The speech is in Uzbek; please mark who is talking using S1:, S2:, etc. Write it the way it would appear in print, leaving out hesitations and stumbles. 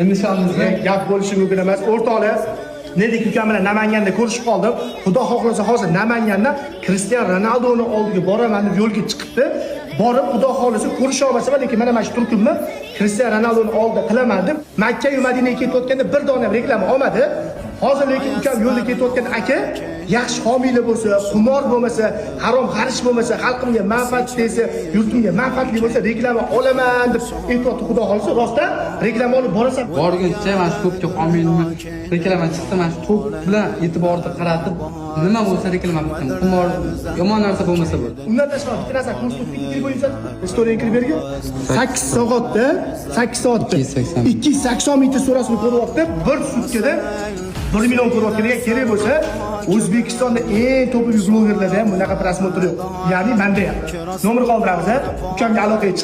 S1: Endi shonimizda
S2: Gap bo'lishi mumkin emas. O'rtoqlar, Nedik ukam bilan Namanganda ko'rishib qoldim. Xudo xohlasa hozir Namanganda Cristiano Ronaldoni oldiga boraman deb yo'lga chiqibdi. Borib Xudo xohlasa ko'risha olmasam, lekin mana shu turkumni Cristiano Ronaldoni oldida qilaman deb Makka va Madinaga ketayotganda bir dona reklama olmadi. Hozir lekin ukam yo'lda ketayotgan aka yaxshi homiylar bo'lsa, qumor bo'lmasa, harom xarish bo'lmasa, xalqimga manfaat tegsa, yurtimga manfaatli bo'lsa reklama olaman deb aytibdi. Xudo xolisa rostdan reklama olib borasan.
S1: borguncha mana shu to'pga qolmayman. Reklama chiqsa mana shu to'p bilan e'tiborni qaratib, nima bo'lsa reklama qildim. Qumor yomon narsa bo'lmasa bo'ldi.
S2: Undan tashqari bitta narsa konstruktiv kirib qo'yinglar. Istoriyaga kirib bergan. 8 soatda 280 ming surasini ko'ryapti. Bir sutkada 1 million ko'ryaptiga kerak bo'lsa, O'zbekistonda eng to'p blogerlarda ham bunaqa prosmotr yo'q. Ya'ni menda ham. Nomer qoldiramiz, ukamga aloqaga chiqing.